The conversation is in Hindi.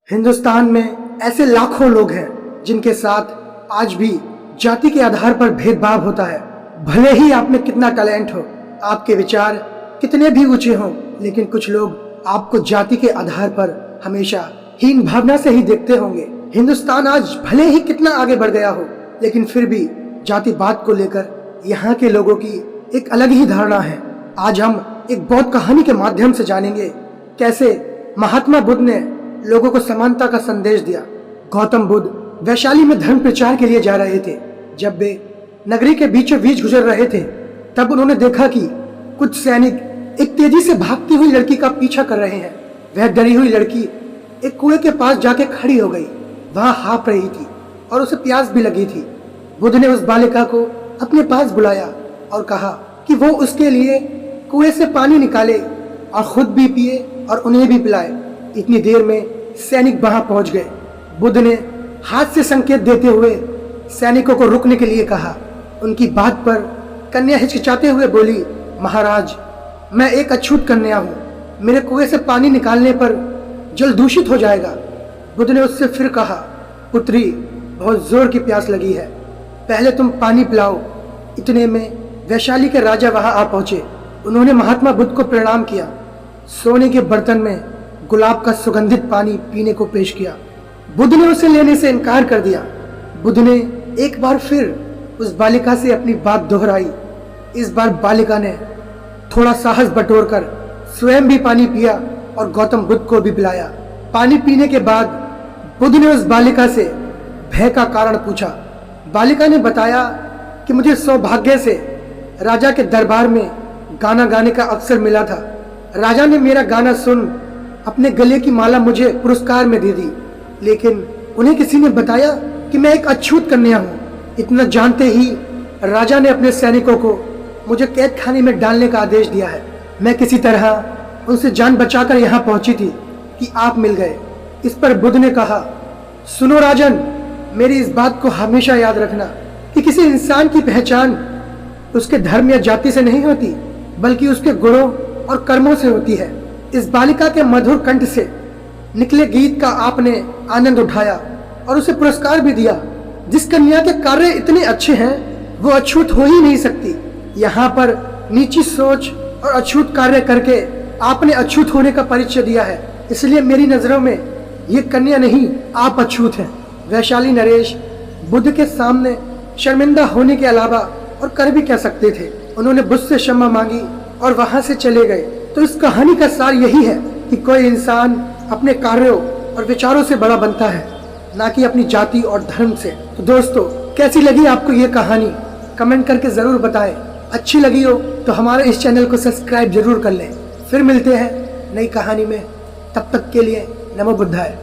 हिंदुस्तान में ऐसे लाखों लोग हैं जिनके साथ आज भी जाति के आधार पर भेदभाव होता है। भले ही आप में कितना टैलेंट हो, आपके विचार कितने भी ऊंचे हों, लेकिन कुछ लोग आपको जाति के आधार पर हमेशा हीन भावना से ही देखते होंगे। हिंदुस्तान आज भले ही कितना आगे बढ़ गया हो, लेकिन फिर भी जातिवाद को लेकर यहाँ के लोगों की एक अलग ही धारणा है। आज हम एक बौद्ध कहानी के माध्यम से जानेंगे कैसे महात्मा बुद्ध ने लोगों को समानता का संदेश दिया। गौतम बुद्ध वैशाली में धर्म प्रचार के लिए जा रहे थे। जब वे नगरी के बीचों बीच गुजर रहे थे, तब उन्होंने देखा कि कुछ सैनिक एक तेजी से भागती हुई लड़की का पीछा कर रहे हैं। वह डरी हुई लड़की एक कुएं के पास जाके खड़ी हो गई। वहां हाँफ रही थी और उसे प्यास भी लगी थी। बुद्ध ने उस बालिका को अपने पास बुलाया और कहा कि वो उसके लिए कुएं से पानी निकाले और खुद भी पिए और उन्हें भी पिलाए। इतनी देर में सैनिक वहां पहुंच गए। बुद्ध ने हाथ से संकेत देते हुए सैनिकों को रुकने के लिए कहा। उनकी बात पर कन्या हिचकिचाते हुए बोली, महाराज, मैं एक अछूत कन्या हूँ। मेरे कुएं से पानी निकालने पर जल दूषित हो जाएगा। बुद्ध ने उससे फिर कहा, पुत्री, बहुत जोर की प्यास लगी है, पहले तुम पानी पिलाओ। इतने में वैशाली के राजा वहां आ पहुंचे। उन्होंने महात्मा बुद्ध को प्रणाम किया। सोने के बर्तन में गुलाब का सुगंधित पानी पीने को पेश किया। बुद्ध ने उसे लेने से इनकार कर दिया। बुद्ध ने एक बार फिर उस बालिका से अपनी बात दोहराई। इस बार बालिका ने थोड़ा साहस बटोरकर स्वयं भी पानी पिया और गौतम बुद्ध को भी पिलाया। पानी पीने के बाद बुद्ध ने उस बालिका से भय का कारण पूछा। बालिका ने बताया कि मुझे सौभाग्य से राजा के दरबार में गाना गाने का अवसर मिला था। राजा ने मेरा गाना सुन अपने गले की माला मुझे पुरस्कार में दे दी, लेकिन उन्हें किसी ने बताया कि मैं एक अछूत कन्या हूँ। इतना जानते ही राजा ने अपने सैनिकों को मुझे कैद खाने में डालने का आदेश दिया है। मैं किसी तरह उनसे जान बचाकर यहाँ पहुंची थी कि आप मिल गए। इस पर बुद्ध ने कहा, सुनो राजन, मेरी इस बात को हमेशा याद रखना कि किसी इंसान की पहचान उसके धर्म या जाति से नहीं होती, बल्कि उसके गुणों और कर्मों से होती है। इस बालिका के मधुर कंठ से निकले गीत का आपने आनंद उठाया और उसे पुरस्कार भी दिया। जिस कन्या के कार्य इतने अच्छे हैं, वो अछूत हो ही नहीं सकती। यहाँ पर नीची सोच और अछूत कार्य करके आपने अछूत होने का परिचय दिया है। इसलिए मेरी नजरों में ये कन्या नहीं, आप अछूत हैं। वैशाली नरेश बुद्ध के सामने शर्मिंदा होने के अलावा और कर भी कह सकते थे। उन्होंने बुद्ध से क्षमा मांगी और वहां से चले गए। तो इस कहानी का सार यही है कि कोई इंसान अपने कार्यों और विचारों से बड़ा बनता है, ना कि अपनी जाति और धर्म से। तो दोस्तों, कैसी लगी आपको ये कहानी? कमेंट करके जरूर बताएं। अच्छी लगी हो तो हमारे इस चैनल को सब्सक्राइब जरूर कर लें। फिर मिलते हैं नई कहानी में। तब तक के लिए नमो बुद्धाय।